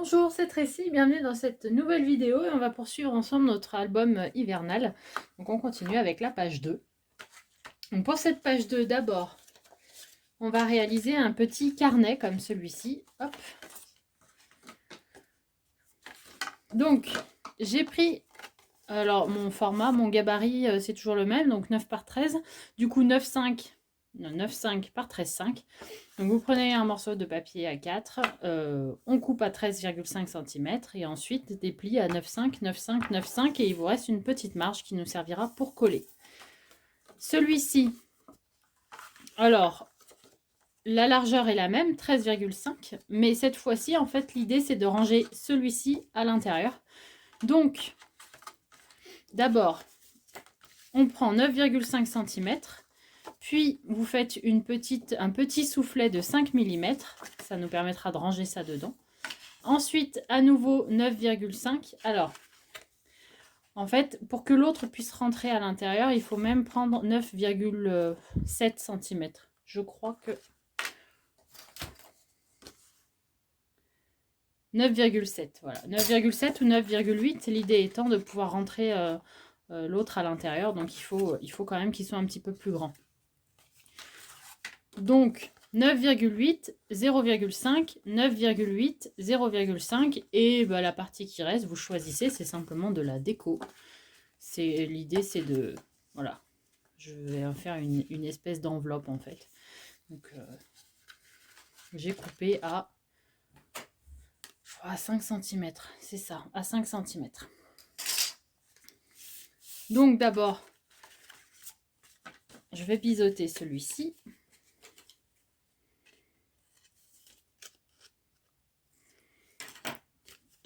Bonjour, c'est Tracy, bienvenue dans cette nouvelle vidéo et on va poursuivre ensemble notre album hivernal. Donc on continue avec la page 2. Donc pour cette page 2, d'abord, on va réaliser un petit carnet comme celui-ci. Hop. Donc j'ai pris, alors mon format, mon gabarit, c'est toujours le même, donc 9 par 13. Du coup 9,5 par 13,5. Donc vous prenez un morceau de papier A4, on coupe à 13,5 cm et ensuite des plis à 9,5, 9,5, 9,5 et il vous reste une petite marge qui nous servira pour coller. Celui-ci, alors la largeur est la même, 13,5, mais cette fois-ci en fait l'idée c'est de ranger celui-ci à l'intérieur. Donc d'abord on prend 9,5 cm. Puis, vous faites un petit soufflet de 5 mm. Ça nous permettra de ranger ça dedans. Ensuite, à nouveau, 9,5. Alors, en fait, pour que l'autre puisse rentrer à l'intérieur, il faut même prendre 9,7 cm. Je crois que... 9,7, voilà. 9,7 ou 9,8. L'idée étant de pouvoir rentrer l'autre à l'intérieur. Donc, il faut quand même qu'il soit un petit peu plus grand. Donc, 9,8, 0,5, 9,8, 0,5 et bah, la partie qui reste, vous choisissez, c'est simplement de la déco. L'idée, c'est de... Voilà, je vais faire une espèce d'enveloppe en fait. Donc, j'ai coupé à 5 cm, c'est ça, à 5 cm. Donc d'abord, je vais biseauter celui-ci.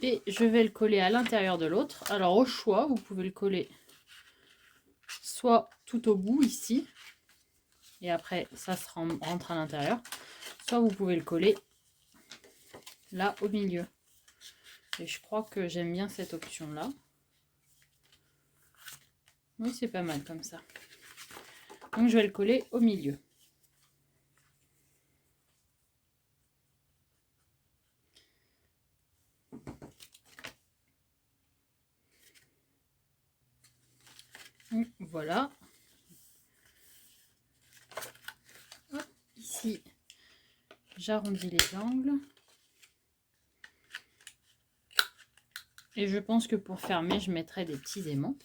Et je vais le coller à l'intérieur de l'autre. Alors au choix, vous pouvez le coller soit tout au bout ici, et après ça se rentre à l'intérieur, soit vous pouvez le coller là au milieu. Et je crois que j'aime bien cette option là. Oui, c'est pas mal comme ça. Donc je vais le coller au milieu. Voilà. Hop, ici, j'arrondis les angles. Et je pense que pour fermer, je mettrai des petits aimants.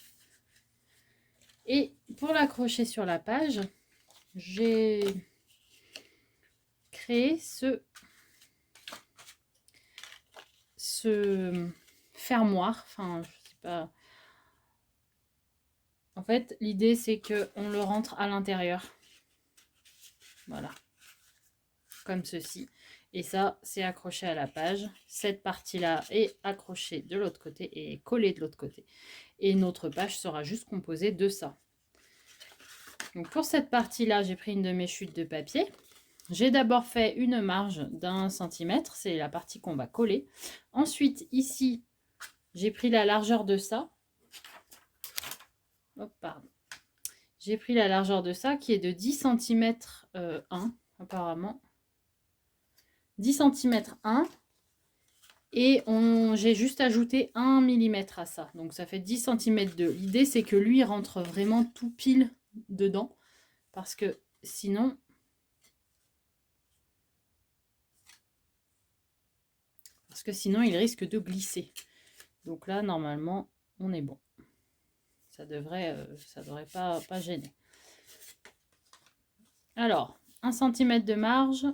Et pour l'accrocher sur la page, j'ai créé ce fermoir. Enfin, je sais pas. En fait, l'idée, c'est qu'on le rentre à l'intérieur. Voilà. Comme ceci. Et ça, c'est accroché à la page. Cette partie-là est accrochée de l'autre côté et collée de l'autre côté. Et notre page sera juste composée de ça. Donc pour cette partie-là, j'ai pris une de mes chutes de papier. J'ai d'abord fait une marge d'1 cm. C'est la partie qu'on va coller. Ensuite, ici, j'ai pris la largeur de ça. Hop, pardon. J'ai pris la largeur de ça qui est de 10 cm 1 apparemment. 10 cm 1 et j'ai juste ajouté 1 mm à ça. Donc ça fait 10 cm 2. L'idée c'est que lui rentre vraiment tout pile dedans parce que sinon... il risque de glisser. Donc là normalement on est bon. Ça devrait pas gêner. Alors, 1 cm de marge,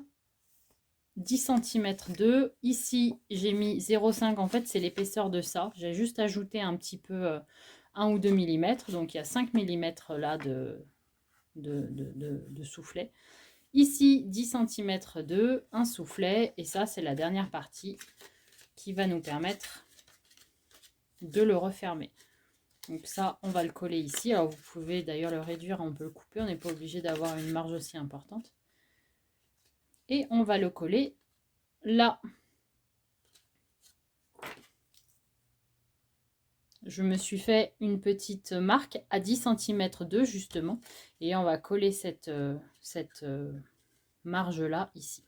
10 cm 2. Ici, j'ai mis 0,5. En fait, c'est l'épaisseur de ça. J'ai juste ajouté un petit peu 1 ou 2 mm. Donc, il y a 5 mm là de soufflet. Ici, 10 cm 2, un soufflet. Et ça, c'est la dernière partie qui va nous permettre de le refermer. Donc ça, on va le coller ici. Alors, vous pouvez d'ailleurs le réduire, on peut le couper. On n'est pas obligé d'avoir une marge aussi importante. Et on va le coller là. Je me suis fait une petite marque à 10 cm 2 justement. Et on va coller cette marge là ici.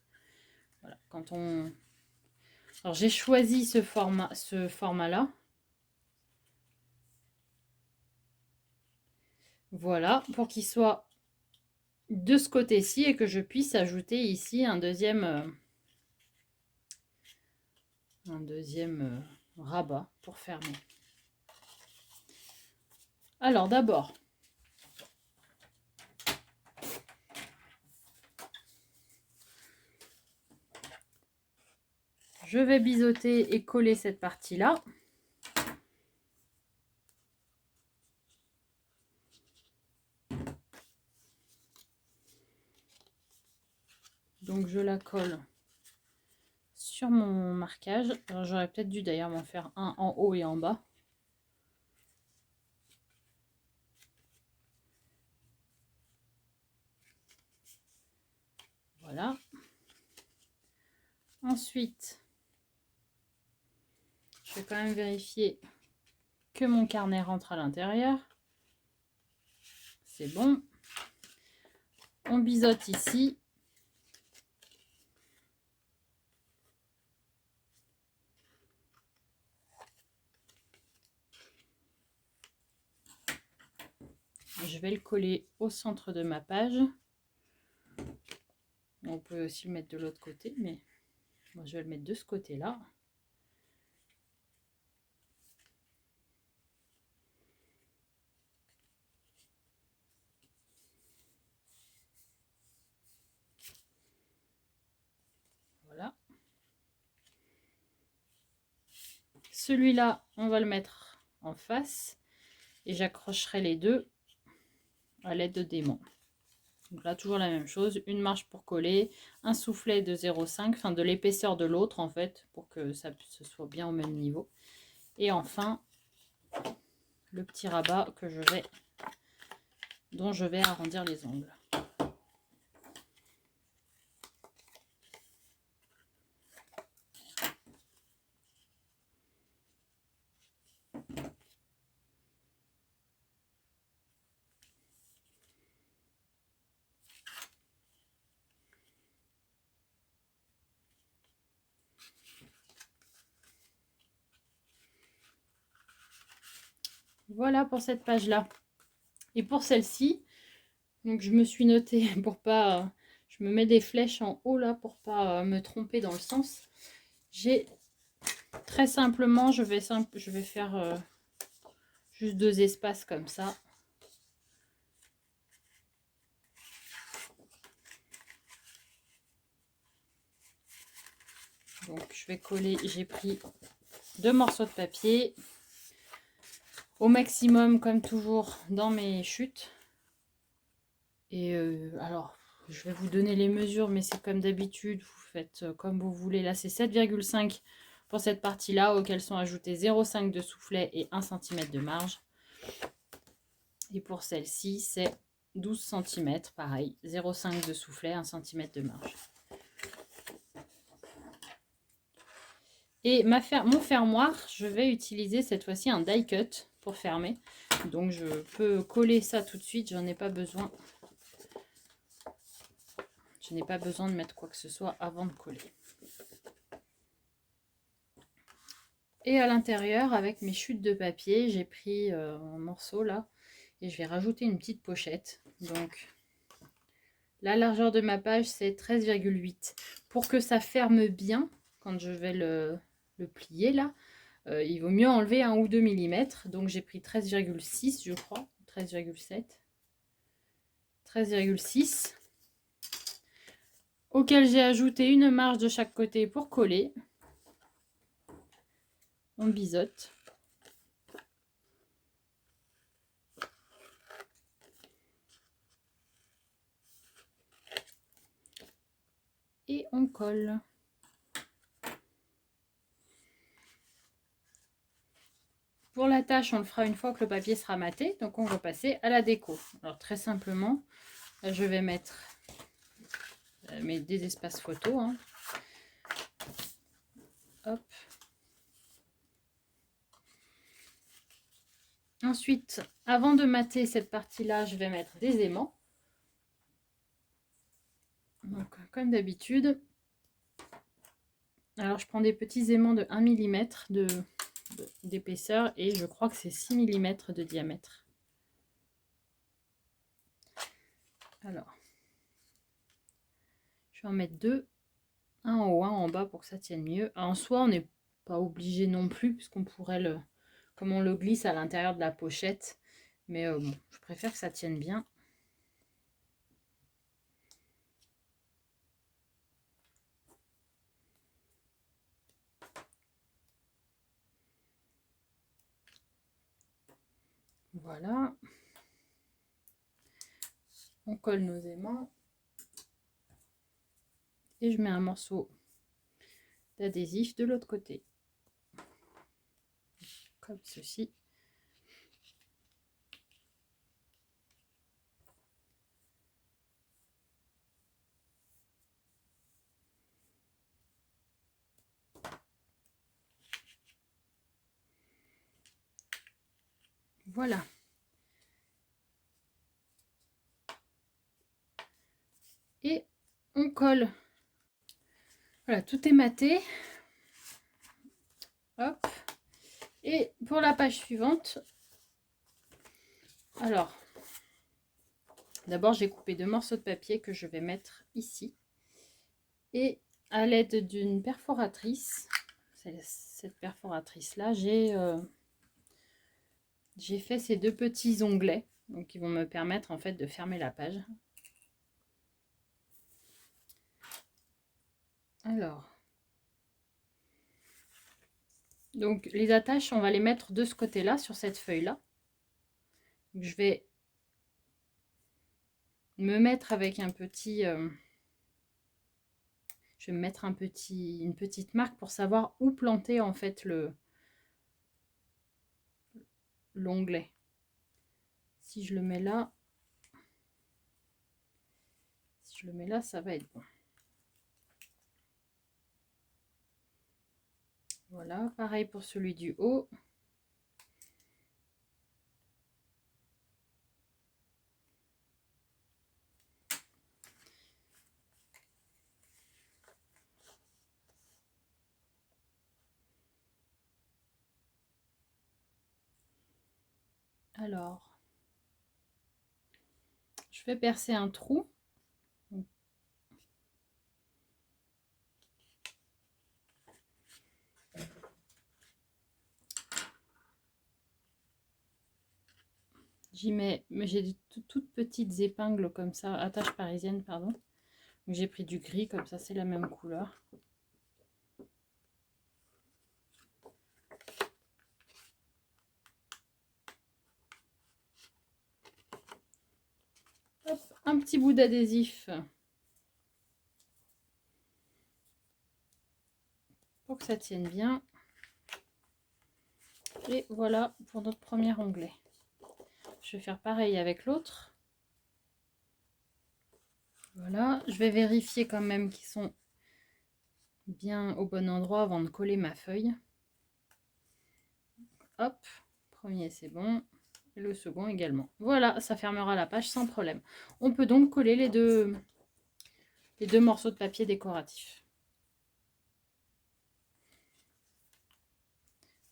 Voilà. Quand Alors j'ai choisi ce format-là. Voilà, pour qu'il soit de ce côté-ci et que je puisse ajouter ici un deuxième rabat pour fermer. Alors d'abord, je vais biseauter et coller cette partie-là. Donc je la colle sur mon marquage. Alors j'aurais peut-être dû d'ailleurs m'en faire un en haut et en bas. Voilà. Ensuite, je vais quand même vérifier que mon carnet rentre à l'intérieur. C'est bon. On biseaute ici. Je vais le coller au centre de ma page. On peut aussi le mettre de l'autre côté, mais moi je vais le mettre de ce côté-là. Voilà. Celui-là, on va le mettre en face et j'accrocherai les deux à l'aide de d'aimants. Donc là, toujours la même chose, une marge pour coller, un soufflet de 0,5, enfin de l'épaisseur de l'autre en fait, pour que ça se soit bien au même niveau. Et enfin, le petit rabat dont je vais arrondir les ongles. Voilà pour cette page-là. Et pour celle-ci, donc je me suis notée pour pas... je me mets des flèches en haut là pour pas me tromper dans le sens. J'ai très simplement, je vais faire juste 2 espaces comme ça. Donc je vais coller, j'ai pris 2 morceaux de papier. Au maximum, comme toujours, dans mes chutes. Et alors, je vais vous donner les mesures, mais c'est comme d'habitude, vous faites comme vous voulez. Là, c'est 7,5 pour cette partie-là, auquel sont ajoutés 0,5 de soufflet et 1 cm de marge. Et pour celle-ci, c'est 12 cm, pareil, 0,5 de soufflet, 1 cm de marge. Et mon fermoir, je vais utiliser cette fois-ci un die cut pour fermer. Donc je peux coller ça tout de suite, j'en ai pas besoin. Je n'ai pas besoin de mettre quoi que ce soit avant de coller. Et à l'intérieur, avec mes chutes de papier, j'ai pris un morceau là et je vais rajouter une petite pochette. Donc la largeur de ma page, c'est 13,8. Pour que ça ferme bien, quand je vais le plier là, il vaut mieux enlever 1 ou 2 mm. Donc j'ai pris 13,6 je crois, 13,7, 13,6. Auquel j'ai ajouté une marge de chaque côté pour coller. On biseaute. Et on colle. Pour la tâche, on le fera une fois que le papier sera maté. Donc on va passer à la déco. Alors très simplement, je vais mettre des espaces photos. Hein. Hop. Ensuite, avant de mater cette partie-là, je vais mettre des aimants. Donc, comme d'habitude, Alors je prends des petits aimants de 1 mm d'épaisseur et je crois que c'est 6 mm de diamètre. Alors, je vais en mettre deux, un en haut, un en bas pour que ça tienne mieux. En soi, on n'est pas obligé non plus, puisqu'on pourrait le, comme on le glisse à l'intérieur de la pochette. Mais bon, je préfère que ça tienne bien. Voilà. On colle nos aimants. Et je mets un morceau d'adhésif de l'autre côté. Comme ceci. Voilà. Et on colle. Voilà, tout est maté. Hop. Et pour la page suivante, alors, d'abord j'ai coupé 2 morceaux de papier que je vais mettre ici. Et à l'aide d'une perforatrice, c'est cette perforatrice là, j'ai fait ces 2 petits onglets, donc qui vont me permettre en fait de fermer la page. Alors, donc les attaches, on va les mettre de ce côté-là, sur cette feuille-là. Je vais me mettre avec un petit... je vais me mettre une petite marque pour savoir où planter en fait l'onglet. Si je le mets là, ça va être bon. Voilà, pareil pour celui du haut. Alors, je vais percer un trou. J'y mets, mais j'ai des toutes petites épingles comme ça, attache parisienne, pardon. J'ai pris du gris, comme ça c'est la même couleur. Hop, un petit bout d'adhésif pour que ça tienne bien. Et voilà pour notre premier onglet. Je vais faire pareil avec l'autre. Voilà, je vais vérifier quand même qu'ils sont bien au bon endroit avant de coller ma feuille. Hop, premier c'est bon, et le second également. Voilà, ça fermera la page sans problème. On peut donc coller les deux morceaux de papier décoratif.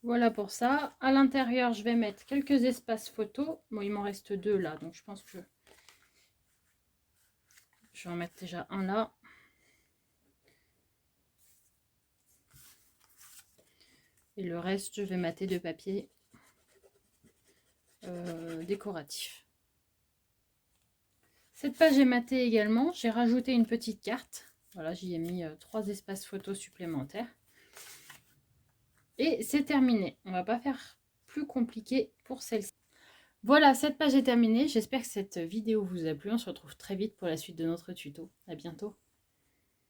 Voilà pour ça. À l'intérieur, je vais mettre quelques espaces photos. Bon, il m'en reste 2 là, donc je pense que je vais en mettre déjà un là. Et le reste, je vais mater de papier décoratif. Cette page est matée également. J'ai rajouté une petite carte. Voilà, j'y ai mis 3 espaces photos supplémentaires. Et c'est terminé. On va pas faire plus compliqué pour celle-ci. Voilà, cette page est terminée. J'espère que cette vidéo vous a plu. On se retrouve très vite pour la suite de notre tuto. À bientôt.